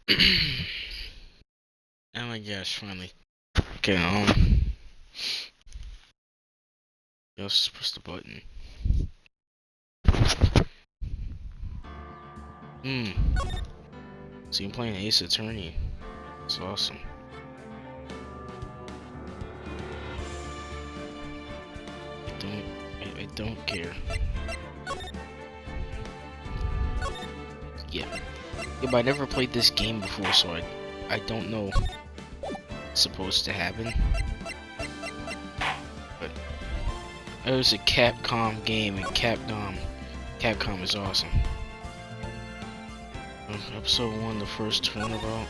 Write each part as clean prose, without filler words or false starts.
Oh my gosh, finally. Okay, let's press the button. So you're playing Ace Attorney. That's awesome. I don't care. Yeah, but I never played this game before, so I don't know what's supposed to happen. But it was a Capcom game, and Capcom is awesome. Episode 1, the first turnabout.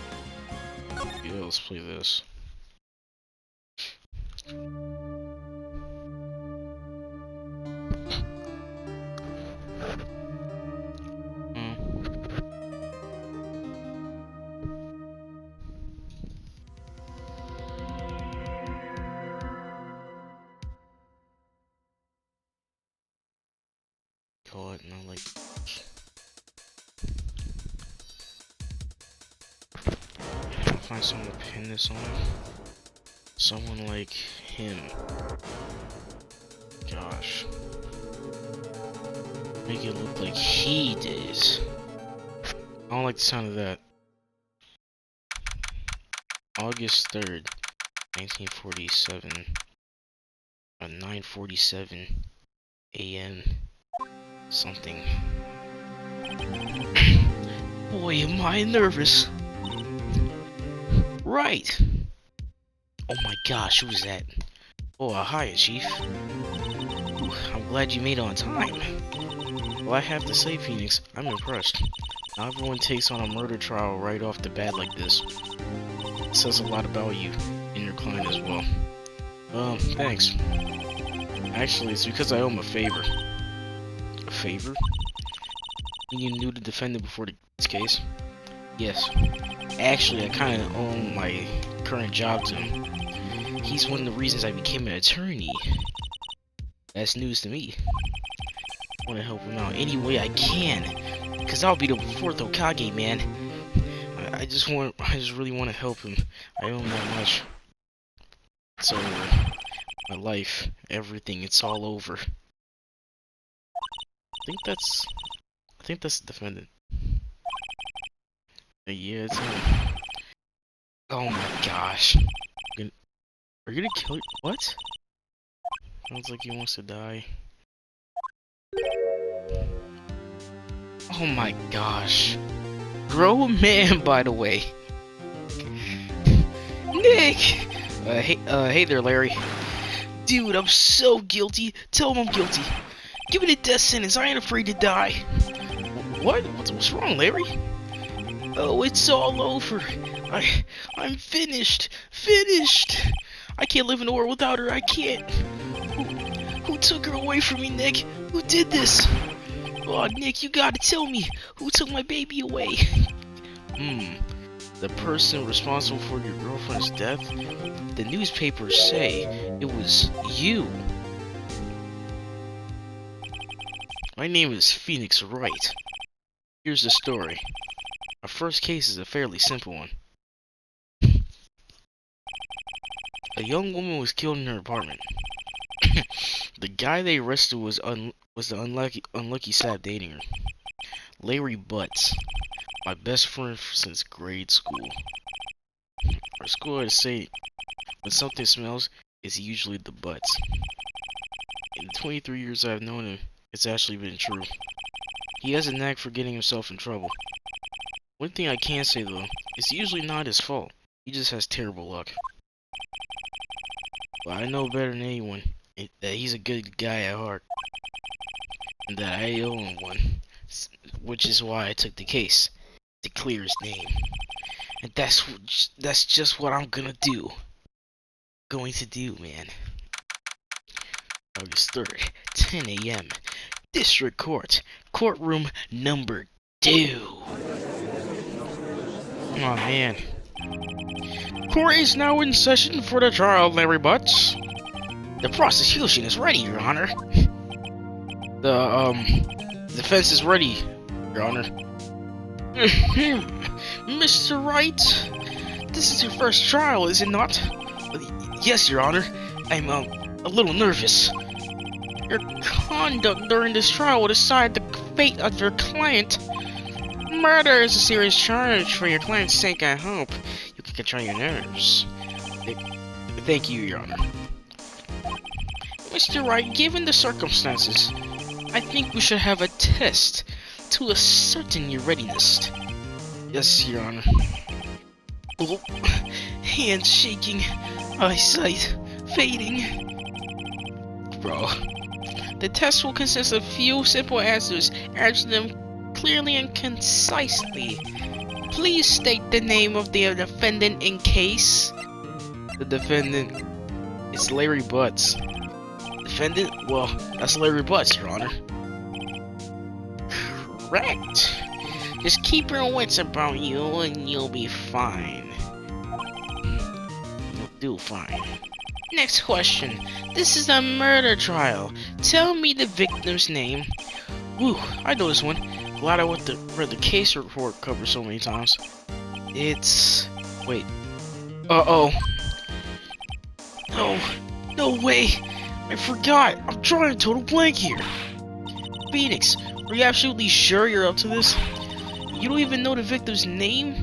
Yeah, let's play this. Call it, no, like. I'll find someone to pin this on. Someone like him. Gosh. Make it look like he did. I don't like the sound of that. August 3rd, 1947. 9:47 a.m. something. Boy, am I nervous. Right. Oh my gosh, who's that? Oh, hiya, Chief. Ooh, I'm glad you made it on time. Well, I have to say, Phoenix, I'm impressed. Not everyone takes on a murder trial right off the bat like this. It says a lot about you and your client as well. Thanks. Actually, it's because I owe him a favor. A favor? You knew the defendant before this case? Yes. Actually, I kind of owe my current job to him. He's one of the reasons I became an attorney. That's news to me. I want to help him out any way I can, because I'll be the fourth Hokage, man. I just really want to help him. I owe him that much. It's over. My life, everything, it's all over. I think that's the defendant. Yeah, it's him. Oh my gosh. Are you gonna kill? What? Sounds like he wants to die. Oh my gosh. Grown man, by the way. Nick! Hey there, Larry. Dude, I'm so guilty. Tell him I'm guilty. Give me the death sentence. I ain't afraid to die. What? What's wrong, Larry? Oh, it's all over. I'm finished. Finished. I can't live in a world without her. I can't. Who took her away from me, Nick? Who did this? Oh, Nick, you gotta tell me. Who took my baby away? The person responsible for your girlfriend's death? The newspapers say it was you. My name is Phoenix Wright. Here's the story. Our first case is a fairly simple one. A young woman was killed in her apartment. The guy they arrested was the unlucky sap dating her. Larry BUTZ, my best friend since grade school. Our school had to say, when something smells, it's usually the butts. In the 23 years I've known him, it's actually been true. He has a knack for getting himself in trouble. One thing I can say though, it's usually not his fault. He just has terrible luck. But I know better than anyone that he's a good guy at heart. And that I owe him one. Which is why I took the case. To clear his name. And that's just what I'm gonna do. Going to do, man. August 3rd, 10 a.m. District Court. Courtroom number 2. Oh man. Court is now in session for the trial, Larry BUTZ. The prosecution is ready, Your Honor. The defense is ready, Your Honor. Mr. Wright, this is your first trial, is it not? Yes, Your Honor. I'm a little nervous. Your conduct during this trial will decide the fate of your client. Murder is a serious charge. For your client's sake, I hope you can control your nerves. Thank you, Your Honor. Mr. Wright, given the circumstances, I think we should have a test to ascertain your readiness. Yes, Your Honor. Oh, hands shaking, eyesight fading. Bro. The test will consist of few simple answers. Answer them clearly and concisely. Please state the name of the defendant in case. The defendant is Larry BUTZ. Defendant? Well, that's Larry BUTZ, Your Honor. Correct. Just keep your wits about you and you'll be fine. You'll do fine. Next question. This is a murder trial. Tell me the victim's name. Woo, I know this one. Glad I read the case report cover so many times. It's... wait. Uh-oh. No way. I forgot. I'm drawing a total blank here. Phoenix, are you absolutely sure you're up to this? You don't even know the victim's name?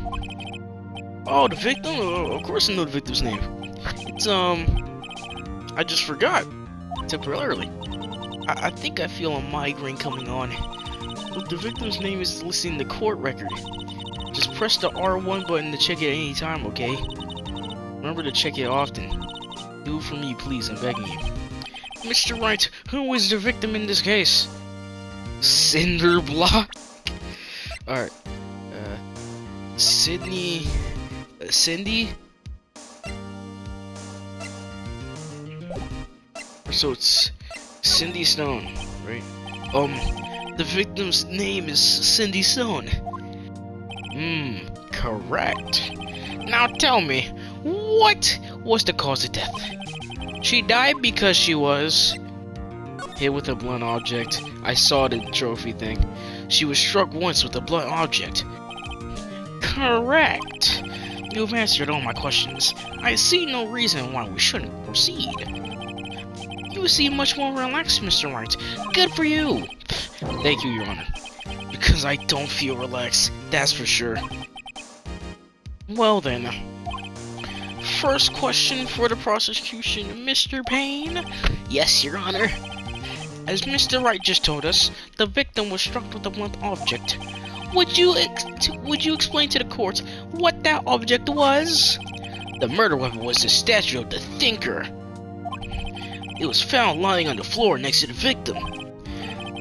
Oh, the victim? Of course I know the victim's name. It's, I just forgot. Temporarily. I think I feel a migraine coming on. But the victim's name is listed in the court record. Just press the R1 button to check it at any time, okay? Remember to check it often. Do it for me, please, I'm begging you. Mr. Wright, who is the victim in this case? Cinder Block? Alright. Cindy? So it's Cindy Stone, right? The victim's name is Cindy Stone. Correct. Now tell me, what was the cause of death? She died because she was hit with a blunt object. I saw the trophy thing. She was struck once with a blunt object. Correct. You've answered all my questions. I see no reason why we shouldn't proceed. You seem much more relaxed, Mr. Wright. Good for you. Thank you, Your Honor. Because I don't feel relaxed, that's for sure. Well then. First question for the prosecution, Mr. Payne. Yes, Your Honor. As Mr. Wright just told us, the victim was struck with a blunt object. Would you explain to the court what that object was? The murder weapon was the statue of the Thinker. It was found lying on the floor next to the victim.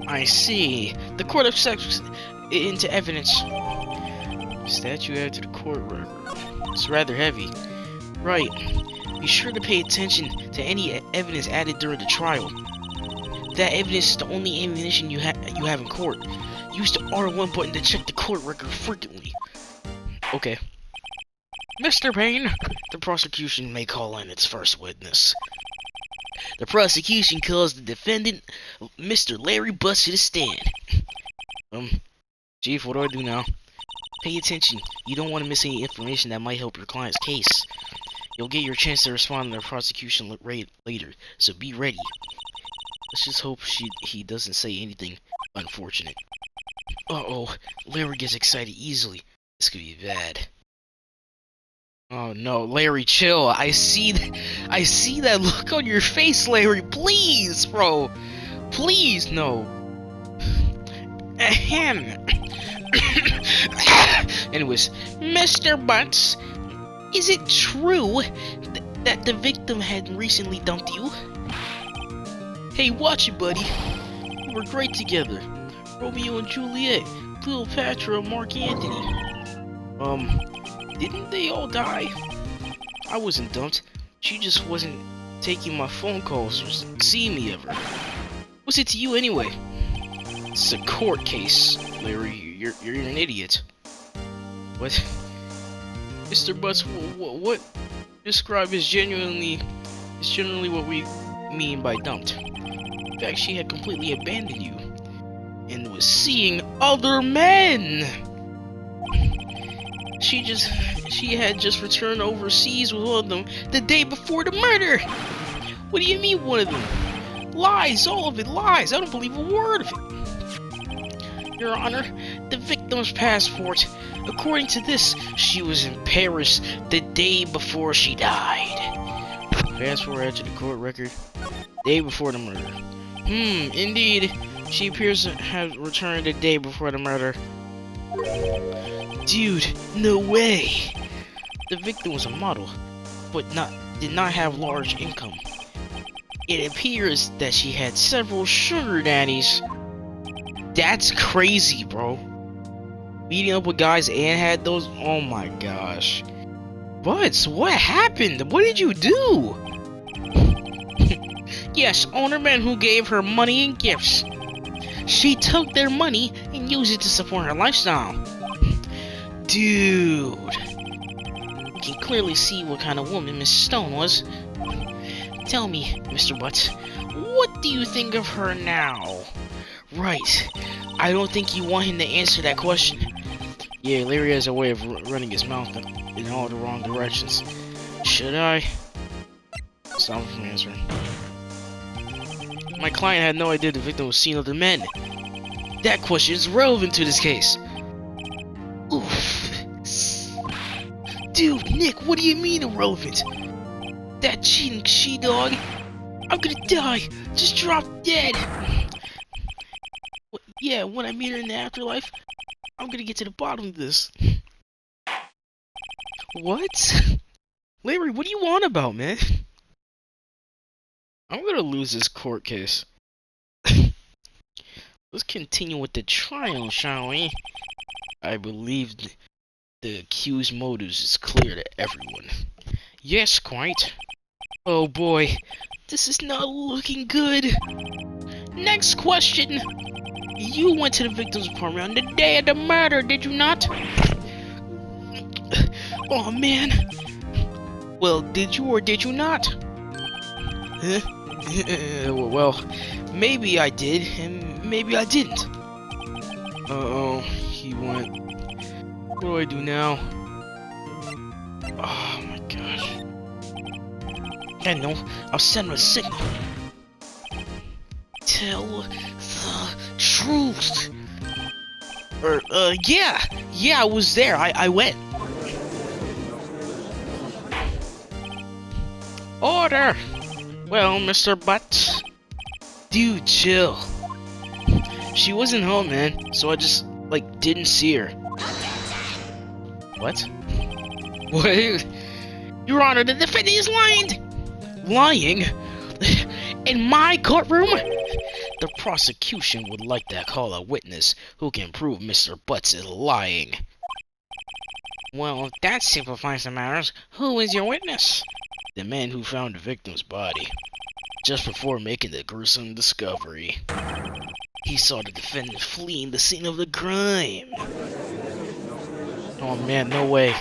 I see. The court accepts into evidence. Statue added to the court record. It's rather heavy. Right. Be sure to pay attention to any evidence added during the trial. That evidence is the only ammunition you have in court. Use the R1 button to check the court record frequently. Okay. Mr. Payne, the prosecution may call in its first witness. The prosecution calls the defendant, Mr. Larry BUTZ, to the stand. Chief, what do I do now? Pay attention. You don't want to miss any information that might help your client's case. You'll get your chance to respond to the prosecution later, so be ready. Let's just hope he doesn't say anything unfortunate. Uh-oh, Larry gets excited easily. This could be bad. Oh no, Larry, chill. I see that look on your face, Larry. Please, bro. Please, no. Ahem. Anyways, Mr. BUTZ, is it true that the victim had recently dumped you? Hey, watch it, buddy. We were great together. Romeo and Juliet, Cleopatra, Mark Antony. Didn't they all die? I wasn't dumped. She just wasn't taking my phone calls or seeing me ever. What's it to you anyway? It's a court case, Larry. You're an idiot. What? Mr. BUTZ, what describe is generally what we mean by dumped. In fact, she had completely abandoned you and was seeing other men. She had just returned overseas with one of them the day before the murder. What do you mean one of them? Lies, all of it, lies. I don't believe a word of it. Your Honor, the victim's passport. According to this, she was in Paris the day before she died. Passport added to the court record. Day before the murder. Indeed. She appears to have returned the day before the murder. Dude, no way! The victim was a model, but did not have large income. It appears that she had several sugar daddies. That's crazy, bro. Meeting up with guys and had those. Oh my gosh. BUTZ, what happened? What did you do? Yes, owner men who gave her money and gifts. She took their money and used it to support her lifestyle. Dude. You can clearly see what kind of woman Miss Stone was. Tell me, Mr. BUTZ, what do you think of her now? Right. I don't think you want him to answer that question. Yeah, Larry has a way of running his mouth in all the wrong directions. Should I? Stop him from answering. My client had no idea the victim was seen other men. That question is relevant to this case. Oof. Dude, Nick, what do you mean irrelevant? That cheating she-dog. I'm gonna die. Just drop dead. Yeah, when I meet her in the afterlife, I'm gonna get to the bottom of this. What? Larry, what do you want about, man? I'm gonna lose this court case. Let's continue with the trial, shall we? I believe the accused motives is clear to everyone. Yes, quite. Oh boy, this is not looking good. Next question. You went to the victim's apartment on the day of the murder, did you not? Oh man. Well, did you or did you not? Huh? Well, maybe I did, and maybe I didn't. Uh-oh, he went. What do I do now? Oh my gosh. I know, I'll send him a signal. Tell the truth. Yeah, I was there, I went. Order! Well, Mr. BUTZ. Dude, chill. She wasn't home, man, so I just, didn't see her. What? What? Your Honor, the defendant is lying! Lying? In my courtroom? The prosecution would like to call a witness who can prove Mr. BUTZ is lying. Well, if that simplifies the matters, who is your witness? The man who found the victim's body, just before making the gruesome discovery. He saw the defendant fleeing the scene of the crime. Oh man, no way.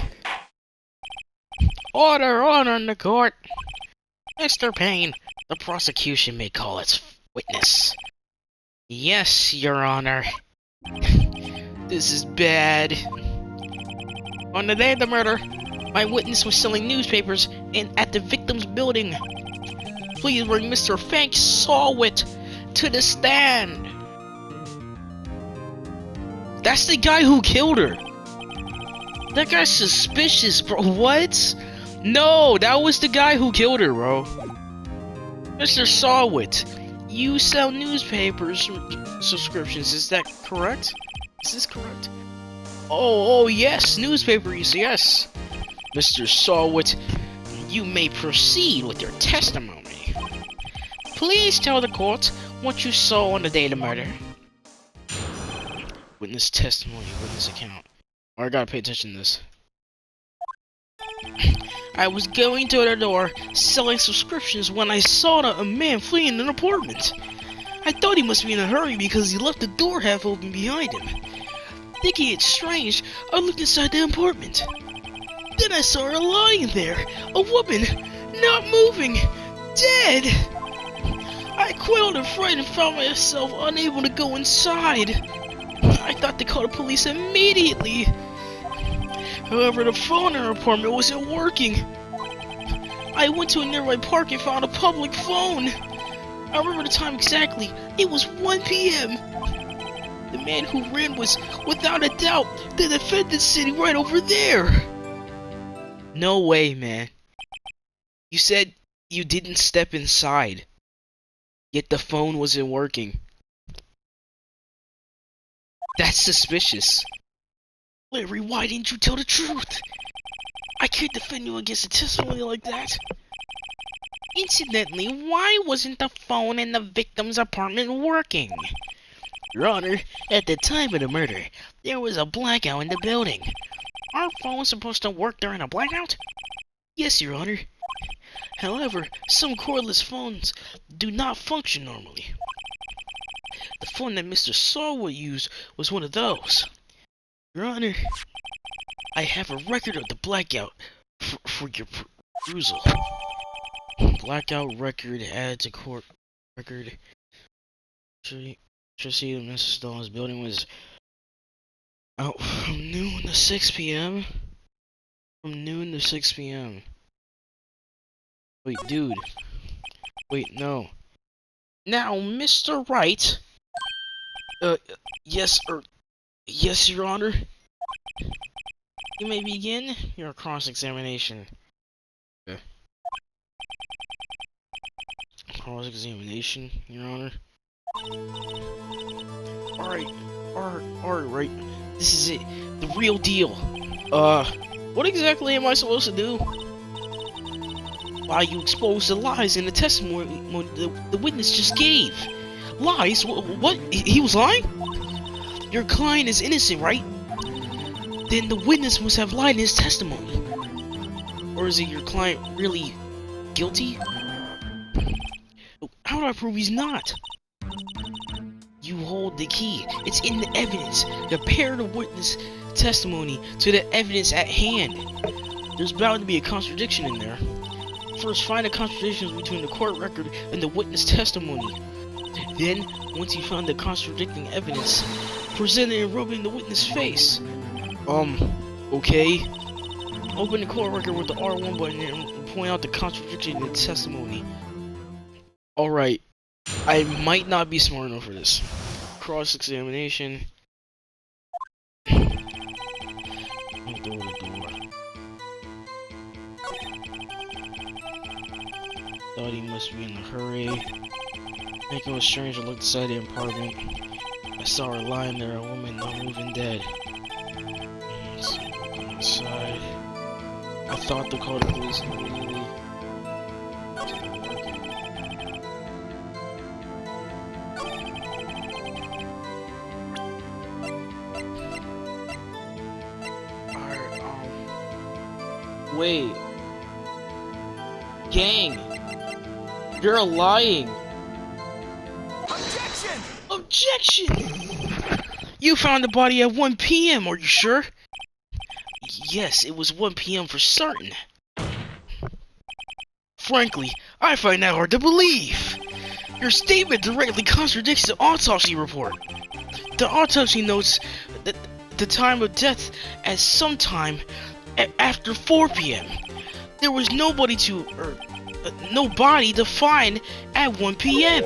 Order in the court. Mr. Payne, the prosecution may call its witness. Yes, Your Honor. This is bad. On the day of the murder, my witness was selling newspapers at the victim's building. Please bring Mr. Frank Sawit to the stand. That's the guy who killed her. That guy's suspicious, bro. What? No, that was the guy who killed her, bro. Mr. Sawit, you sell newspapers subscriptions, is that correct? Is this correct? Oh, yes, newspapers, yes. Mr. Sawit, you may proceed with your testimony. Please tell the court what you saw on the day of the murder. Witness testimony, witness account. Oh, I gotta pay attention to this. I was going to the door selling subscriptions when I saw a man fleeing an apartment. I thought he must be in a hurry because he left the door half open behind him. Thinking it's strange, I looked inside the apartment. Then I saw her lying there, a woman, not moving, dead. I quailed in fright and found myself unable to go inside. I thought to call the police immediately. However, the phone in her apartment wasn't working. I went to a nearby park and found a public phone. I remember the time exactly. It was 1 p.m. The man who ran was, without a doubt, the defendant sitting right over there. No way, man. You said you didn't step inside, yet the phone wasn't working. That's suspicious. Larry, why didn't you tell the truth? I can't defend you against a testimony like that. Incidentally, why wasn't the phone in the victim's apartment working? Your Honor, at the time of the murder, there was a blackout in the building. Are phones supposed to work during a blackout? Yes, Your Honor. However, some cordless phones do not function normally. The phone that Mr. Saul used was one of those. Your Honor, I have a record of the blackout for your perusal. Blackout record added to court record. Trustee of Mr. Stahl's building was out from noon to 6 p.m. From noon to 6 p.m. Wait, dude. Wait, no. Now, Mr. Wright. Yes, yes, Your Honor. You may begin your cross-examination. Okay. Cross-examination, Your Honor. Alright, right. This is it. The real deal. What exactly am I supposed to do? Why, you expose the lies in the testimony the witness just gave. Lies? What? He was lying? Your client is innocent, right? Then the witness must have lied in his testimony. Or is it your client really guilty? How do I prove he's not? You hold the key. It's in the evidence. Compare the witness testimony to the evidence at hand. There's bound to be a contradiction in there. First, find the contradictions between the court record and the witness testimony. Then, once you find the contradicting evidence, present it and rub it in the witness' face. Okay. Open the court record with the R1 button and point out the contradiction in the testimony. Alright. I might not be smart enough for this. Cross-examination. Door to door. Thought he must be in a hurry. Making a stranger look inside the apartment. I saw her lying there, a woman not moving dead. Inside. I thought to call the police immediately. Wait. Gang. You're lying. Objection! Objection! You found the body at 1 p.m., are you sure? Yes, it was 1 p.m. for certain. Frankly, I find that hard to believe. Your statement directly contradicts the autopsy report. The autopsy notes that the time of death as sometime after 4 p.m. There was no body to find at 1 p.m.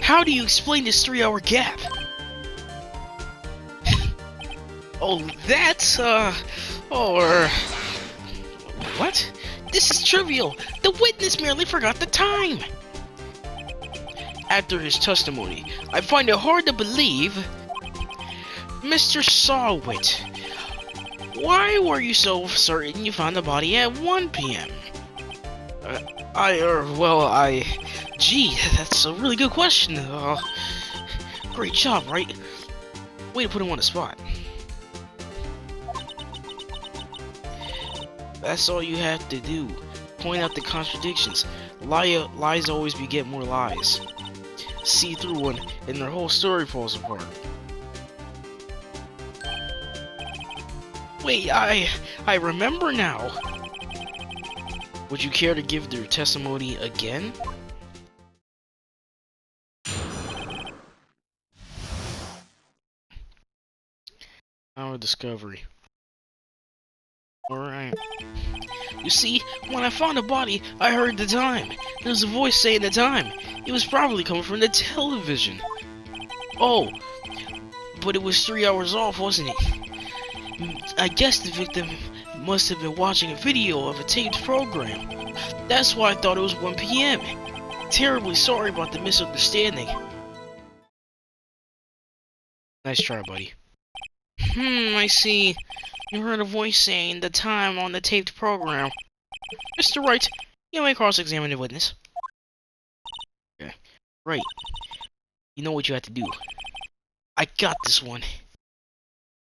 How do you explain this 3-hour gap? Oh, that's, or... What? This is trivial. The witness merely forgot the time. After his testimony, I find it hard to believe... Mr. Sawwit, why were you so certain you found the body at 1 p.m.? Gee, that's a really good question. Great job, right? Way to put him on the spot. That's all you have to do. Point out the contradictions. Lies always beget more lies. See through one, and their whole story falls apart. Wait, I remember now. Would you care to give their testimony again? Our discovery. Alright. You see, when I found the body, I heard the time. There was a voice saying the time. It was probably coming from the television. Oh, but it was 3 hours off, wasn't it? I guess the victim must have been watching a video of a taped program. That's why I thought it was 1 p.m. Terribly sorry about the misunderstanding. Nice try, buddy. I see. You heard a voice saying the time on the taped program. Mr. Wright, you may cross-examine the witness. Okay. Right. You know what you have to do. I got this one.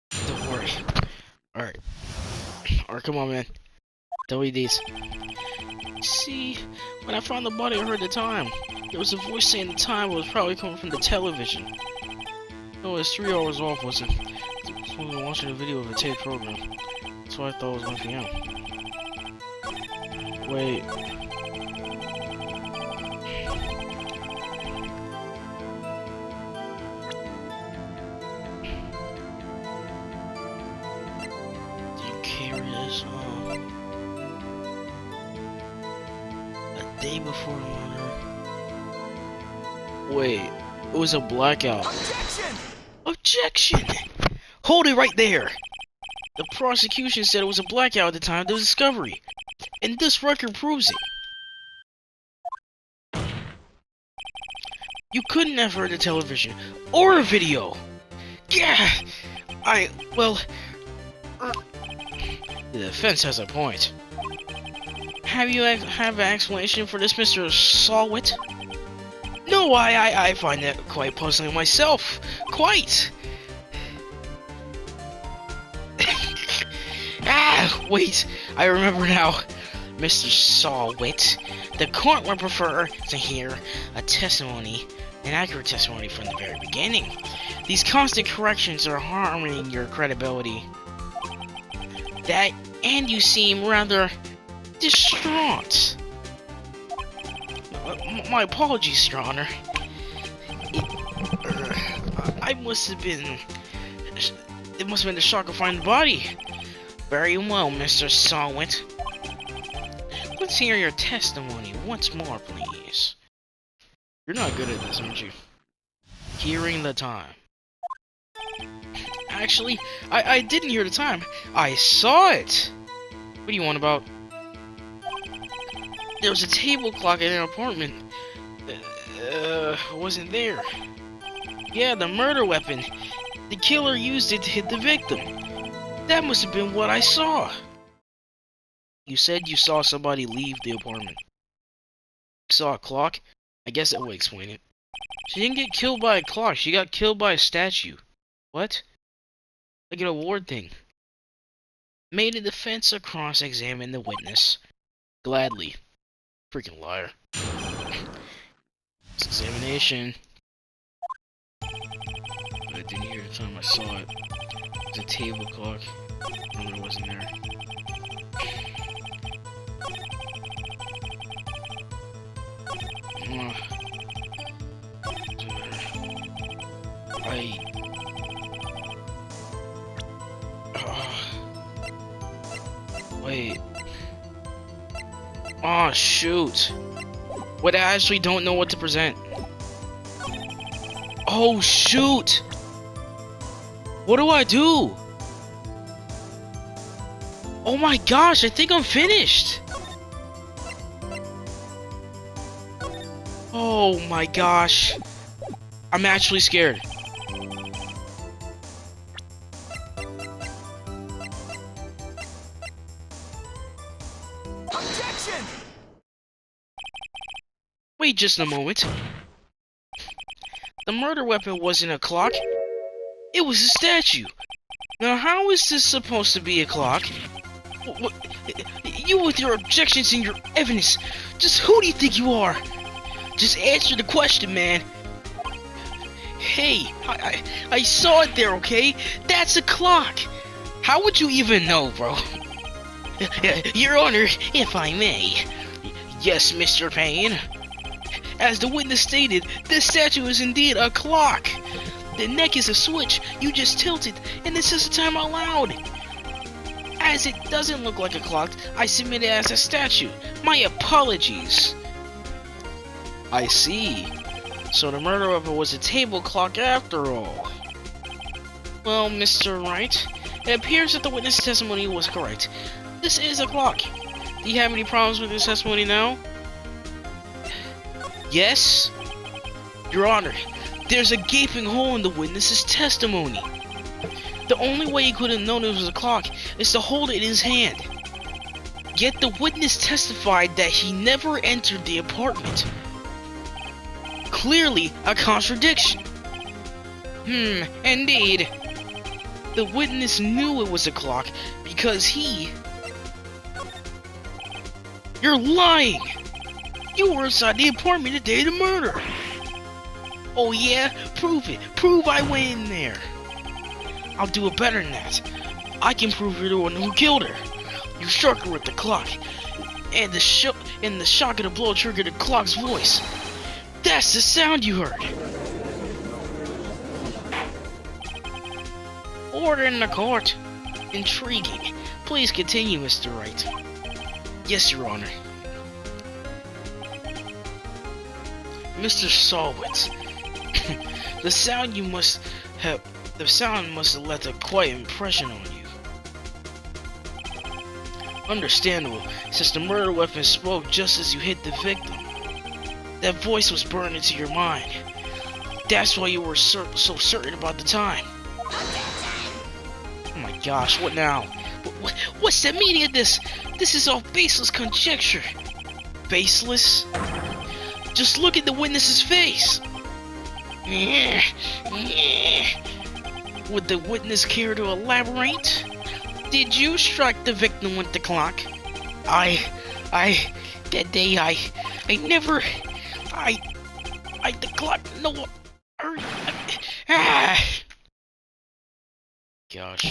Don't worry. Alright. Alright, come on, man. Tell me these. See, when I found the body, I heard the time. There was a voice saying the time was probably coming from the television. No, it's 3 hours off, wasn't it? I was watching a video of a taped program. That's why I thought it was 1 p.m. Wait. Do you carry this on? A day before murder. Wait, it was a blackout. Objection! Objection! Hold it right there! The prosecution said it was a blackout at the time of the discovery, and this record proves it. You couldn't have heard the television or a video. Yeah, well, the defense has a point. Have you have an explanation for this, Mr. Salwit? No, I find that quite puzzling myself. Quite. Wait, I remember now. Mr. Salwit, the court would prefer to hear a testimony, an accurate testimony from the very beginning. These constant corrections are harming your credibility. And you seem rather distraught. My apologies, Your Honor. It must have been the shock of finding the body. Very well, Mr. Salwit. Let's hear your testimony once more, please. You're not good at this, aren't you? Hearing the time. Actually, I didn't hear the time. I saw it! What do you want about? There was a table clock in an apartment. Wasn't there. Yeah, the murder weapon. The killer used it to hit the victim. That must have been what I saw. You said you saw somebody leave the apartment. You saw a clock? I guess that would explain it. She didn't get killed by a clock. She got killed by a statue. What? Like an award thing. May the defense cross-examine the witness. Gladly. Freaking liar. Examination. But I didn't hear the time I saw it. It was a table clock. No, it wasn't there. Wait. Oh, shoot. Wait, I actually don't know what to present. Oh, shoot. What do I do? Oh my gosh, I think I'm finished. Oh my gosh. I'm actually scared. Objection! Wait just a moment. The murder weapon wasn't a clock. It was a statue. Now how is this supposed to be a clock? What, you with your objections and your evidence. Just who do you think you are? Just answer the question, man. Hey, I saw it there, okay? That's a clock. How would you even know, bro? Your Honor, if I may. Yes, Mr. Payne. As the witness stated, this statue is indeed a clock. The neck is a switch you just tilted, and it says the time out loud. As it doesn't look like a clock, I submit it as a statue. My apologies. I see. So the murder weapon was a table clock after all. Well, Mr. Wright, it appears that the witness testimony was correct. This is a clock. Do you have any problems with this testimony now? Yes? Your Honor, there's a gaping hole in the witness's testimony. The only way he could have known it was a clock is to hold it in his hand. Yet the witness testified that he never entered the apartment. Clearly a contradiction. Indeed. The witness knew it was a clock because he... You're lying! You were inside the apartment the day of the murder! Oh yeah? Prove it! Prove I went in there! I'll do it better than that. I can prove you're the one who killed her. You struck her with the clock, and the shock of the blow triggered the clock's voice. That's the sound you heard. Order in the court. Intriguing. Please continue, Mr. Wright. Yes, Your Honor. Mr. Solwitz, the sound must have left a quiet impression on you. Understandable, since the murder weapon spoke just as you hit the victim. That voice was burned into your mind. That's why you were so certain about the time. Oh my gosh, what now? What's the meaning of this? This is all baseless conjecture. Baseless? Just look at the witness's face. Would the witness care to elaborate? Did you strike the victim with the clock? That day the clock, no, Gosh.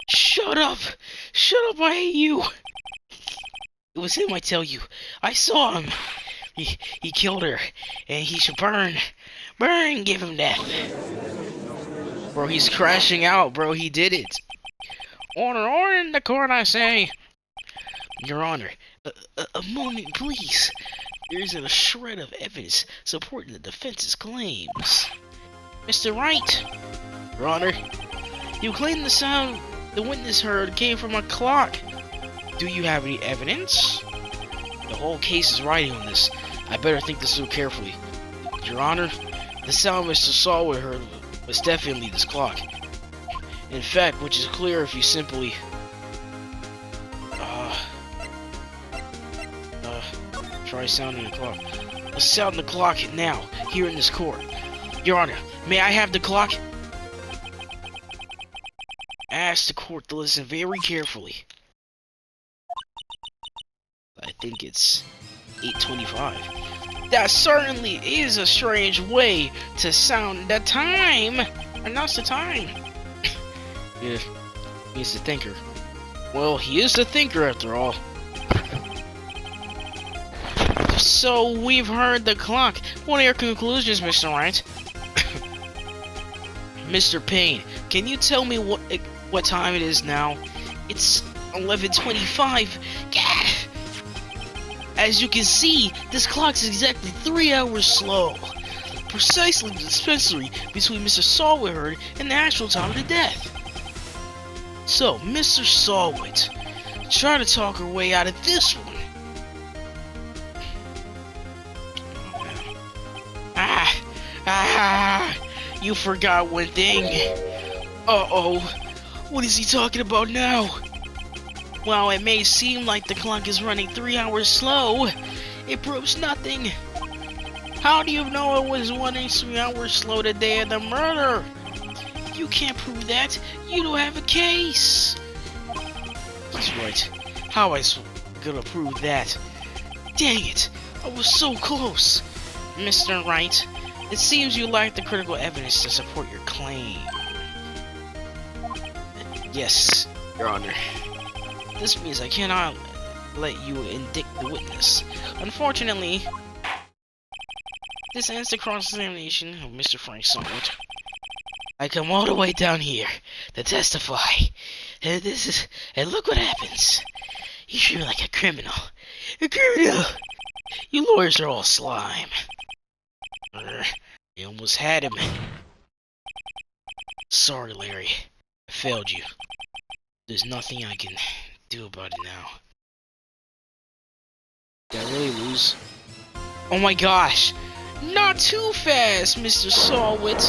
Shut up, I hate you. It was him, I tell you. I saw him. He killed her, and he should burn, give him death. Bro, he's crashing out, bro, he did it. Order in the court, I say. Your Honor, a moment, please. There isn't a shred of evidence supporting the defense's claims. Mr. Wright, Your Honor, you claim the sound the witness heard came from a clock. Do you have any evidence? The whole case is riding on this. I better think this through carefully. Your Honor, the sound Mr. Solway heard was definitely this clock. In fact, which is clear if you simply... try sounding the clock. Let's sound the clock now, here in this court. Your Honor, may I have the clock? Ask the court to listen very carefully. I think it's 8:25. That certainly is a strange way to sound the time. Announce the time. Yeah, he's the thinker. Well, he is the thinker after all. So we've heard the clock. What are your conclusions, Mr. Wright? Mr. Payne, can you tell me what time it is now? It's 11:25. Yeah. As you can see, this clock is exactly 3 hours slow. Precisely the dispensary between Mr. Solway and the actual time of the death. So, Mr. Solway, try to talk her way out of this one. You forgot one thing. Uh-oh. What is he talking about now? While it may seem like the clock is running 3 hours slow, it proves nothing. How do you know it was running 3 hours slow the day of the murder? You can't prove that. You don't have a case. He's right. How am I gonna prove that? Dang it. I was so close. Mr. Wright, it seems you lack the critical evidence to support your claim. Yes, Your Honor. This means I cannot let you indict the witness. Unfortunately, this ends the cross-examination of Mr. Frank Solway. I come all the way down here to testify And look what happens. You treat me like a criminal. A criminal! You lawyers are all slime. You almost had him. Sorry, Larry. I failed you. There's nothing I can do about it now. Did I really lose? Oh my gosh! Not too fast, Mr. Sawwit.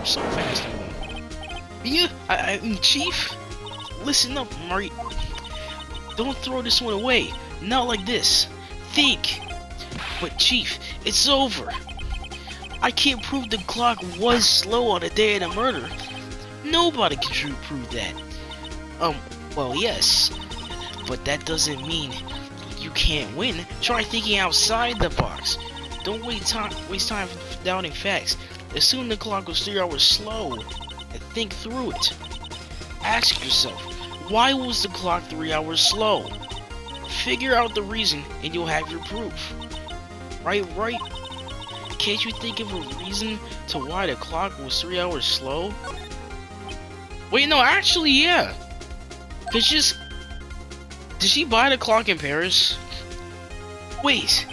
So fast. Yeah, I mean, Chief. Listen up, Wright. Don't throw this one away. Not like this. Think. But Chief, it's over. I can't prove the clock was slow on the day of the murder. Nobody can prove that. Well, yes. But that doesn't mean you can't win. Try thinking outside the box. Don't waste time doubting facts. Assume the clock was 3 hours slow and think through it. Ask yourself, why was the clock 3 hours slow? Figure out the reason and you'll have your proof. Right? Can't you think of a reason to why the clock was 3 hours slow? Wait, no, actually, yeah. Did she buy the clock in Paris? Wait,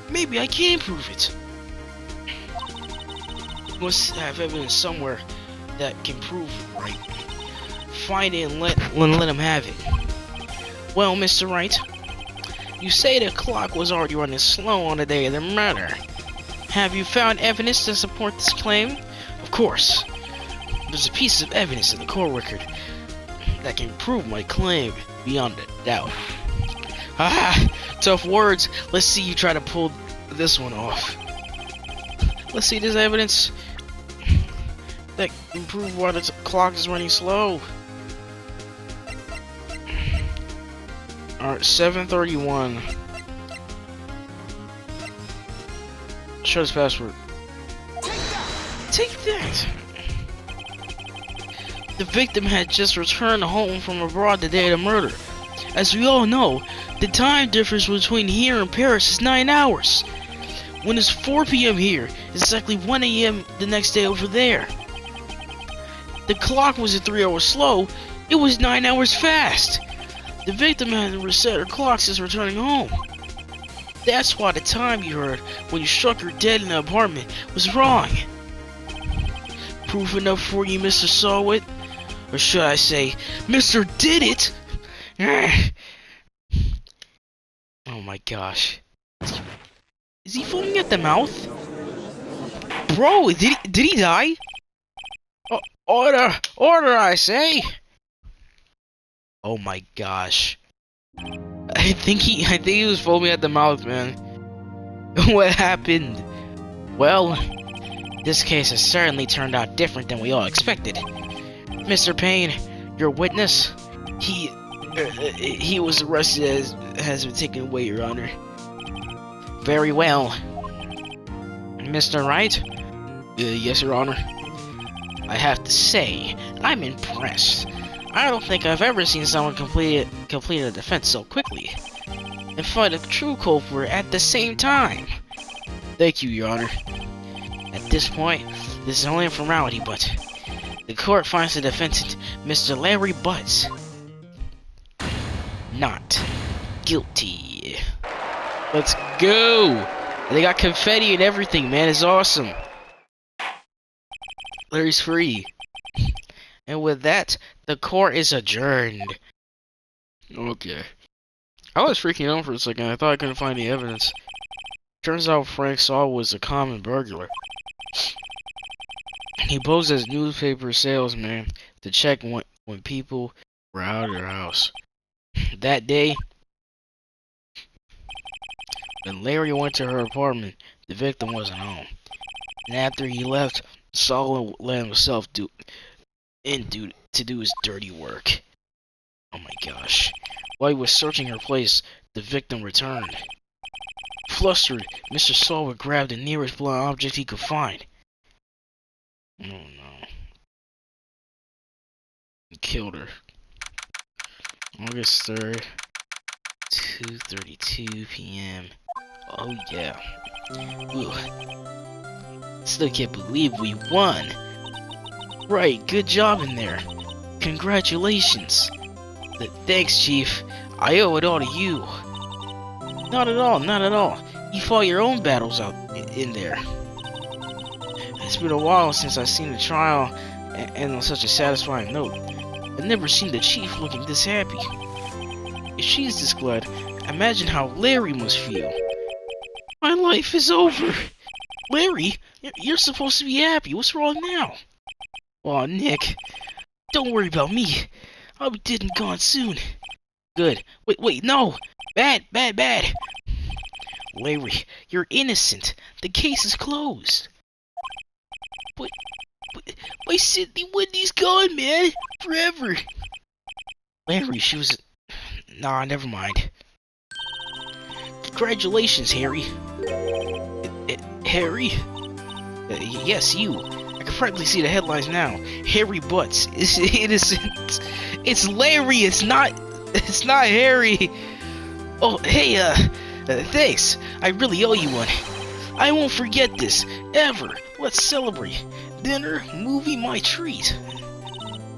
maybe I can prove it. Must have evidence somewhere that can prove it, Wright. Find it and let him have it. Well, Mr. Wright, you say the clock was already running slow on the day of the murder. Have you found evidence to support this claim? Of course. There's a piece of evidence in the court record that can prove my claim beyond a doubt. Ah, tough words. Let's see you try to pull this one off. Let's see this evidence that can prove why the clock is running slow. Alright, 7:31. Show this password. Take that! The victim had just returned home from abroad the day of the murder. As we all know, the time difference between here and Paris is 9 hours. When it's 4 p.m. here, it's exactly 1 a.m. the next day over there. The clock wasn't 3 hours slow, it was 9 hours fast. The victim hadn't reset her clock since returning home. That's why the time you heard when you struck her dead in the apartment was wrong. Proof enough for you, Mr. Sawwit? Or should I say, Mr. Did It? Oh my gosh. Is he foaming at the mouth? Bro, did he die? Oh, order, I say. Oh my gosh. I think he was foaming at the mouth, man. What happened? Well, this case has certainly turned out different than we all expected. Mr. Payne, your witness, he was arrested has been taken away, Your Honor. Very well. Mr. Wright? Yes, Your Honor. I have to say, I'm impressed. I don't think I've ever seen someone complete a defense so quickly and find a true culprit at the same time. Thank you, Your Honor. At this point, this is only a formality, but the court finds the defendant, Mr. Larry BUTZ, not guilty. Let's go! They got confetti and everything, man. It's awesome. Larry's free. And with that, the court is adjourned. Okay. I was freaking out for a second. I thought I couldn't find any evidence. Turns out Frank Saw was a common burglar. He posed as newspaper salesman to check when people were out of their house. That day, when Larry went to her apartment, the victim wasn't home. And after he left, Saul let himself to do his dirty work. Oh my gosh. While he was searching her place, the victim returned. Flustered, Mr. Saul would grab the nearest blunt object he could find. Oh no. He killed her. August 3rd, 2:32 p.m. Oh yeah. Ooh. Still can't believe we won. Right, good job in there. Congratulations. Thanks, Chief. I owe it all to you. Not at all, not at all. You fought your own battles out in there. It's been a while since I've seen a trial and on such a satisfying note. I've never seen the Chief looking this happy. If she's this glad, imagine how Larry must feel. My life is over. Larry, you're supposed to be happy. What's wrong now? Aw, Nick. Don't worry about me. I'll be dead and gone soon. Good. Wait, no! Bad! Larry, you're innocent. The case is closed. But my Sydney Wendy's gone, man. Forever. Larry, she was... Nah, never mind. Congratulations, Harry. Harry? Yes, you. I can practically see the headlines now. Harry BUTZ is innocent. It's Larry. It's not Harry. Oh, hey, thanks. I really owe you one. I won't forget this, ever. Let's celebrate. Dinner, movie, my treat.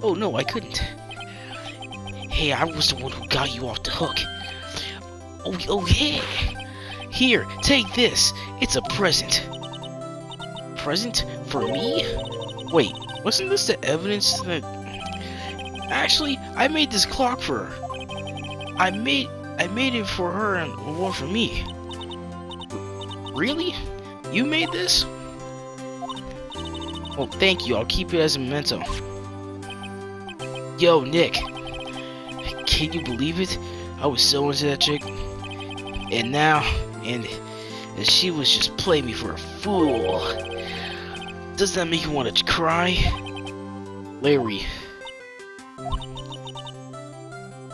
Oh, no, I couldn't. Hey, I was the one who got you off the hook. Oh, yeah. Here, take this. It's a present. Present? For me? Wait, wasn't this the evidence that... Actually, I made this clock for her. I made it for her and one for me. Really? You made this? Well, thank you. I'll keep it as a memento. Yo, Nick. Can you believe it? I was so into that chick. And now, and she was just playing me for a fool. Does that make you want to cry? Larry.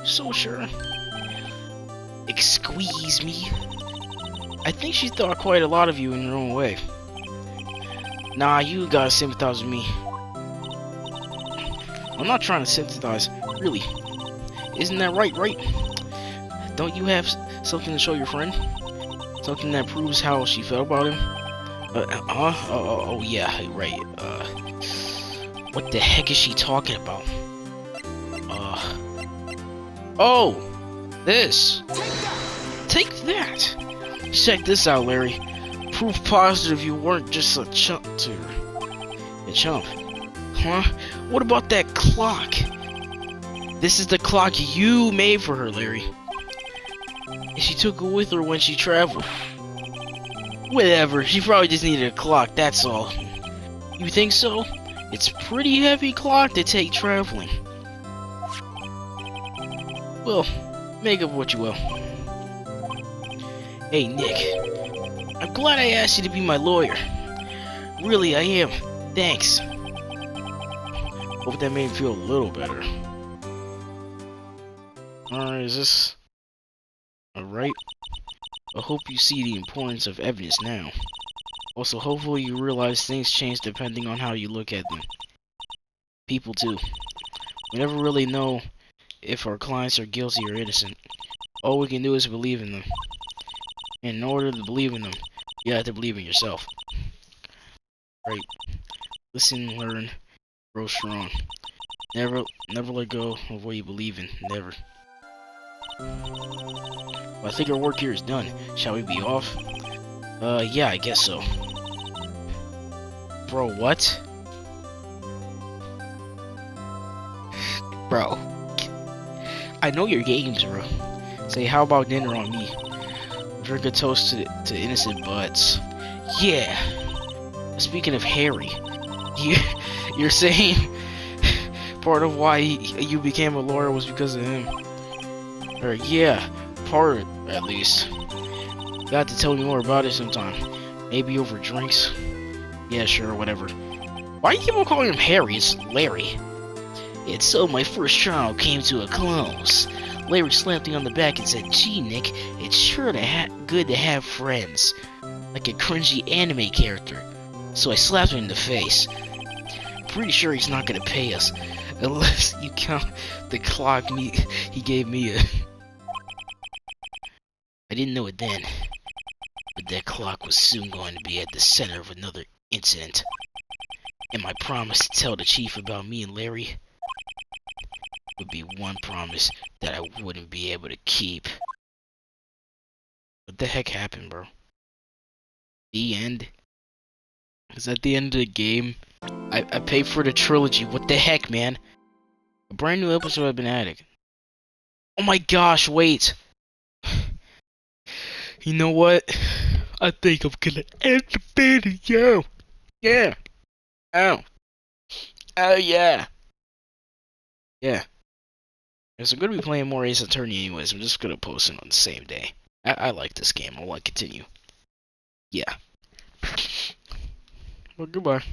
So sure. Squeeze me. I think she thought quite a lot of you in your own way. Nah, you gotta sympathize with me. I'm not trying to sympathize, really. Isn't that right? Don't you have something to show your friend? Something that proves how she felt about him? Oh yeah, right. What the heck is she talking about? Oh! This! Take that! Check this out, Larry. Proof positive you weren't just a chump to her. A chump? Huh? What about that clock? This is the clock you made for her, Larry. And she took it with her when she traveled. Whatever, she probably just needed a clock, that's all. You think so? It's a pretty heavy clock to take traveling. Well, make of what you will. Hey, Nick. I'm glad I asked you to be my lawyer. Really, I am. Thanks. Hope that made me feel a little better. Alright, is this... Alright. I hope you see the importance of evidence now. Also, hopefully you realize things change depending on how you look at them. People too. We never really know if our clients are guilty or innocent. All we can do is believe in them. And in order to believe in them, you have to believe in yourself. Right. Listen, learn, grow strong. Never let go of what you believe in. Never. Well, I think our work here is done. Shall we be off? Yeah, I guess so. Bro, what? Bro. I know your games, bro. Say, how about dinner on me? Drink a toast to innocent BUTZ. Yeah. Speaking of Harry, you're saying part of why you became a lawyer was because of him? Or yeah, part at least. You got to tell me more about it sometime. Maybe over drinks. Yeah, sure, whatever. Why do you keep on calling him Harry? It's Larry. And so my first trial came to a close. Larry slapped me on the back and said, "Gee, Nick, it's sure good to have friends. Like a cringy anime character." So I slapped him in the face. Pretty sure he's not gonna pay us. Unless you count the clock he gave me. I didn't know it then. But that clock was soon going to be at the center of another incident. And my promise to tell the chief about me and Larry. would be one promise that I wouldn't be able to keep. What the heck happened, bro? The end? Is that the end of the game? I paid for the trilogy. What the heck, man? A brand new episode has been added. Oh my gosh, wait. You know what? I think I'm gonna end the video. Yeah. Oh. Oh, yeah. Yeah. So I'm gonna be playing more Ace Attorney anyways. I'm just gonna post it on the same day. I like this game. I want to continue. Yeah. Well, goodbye.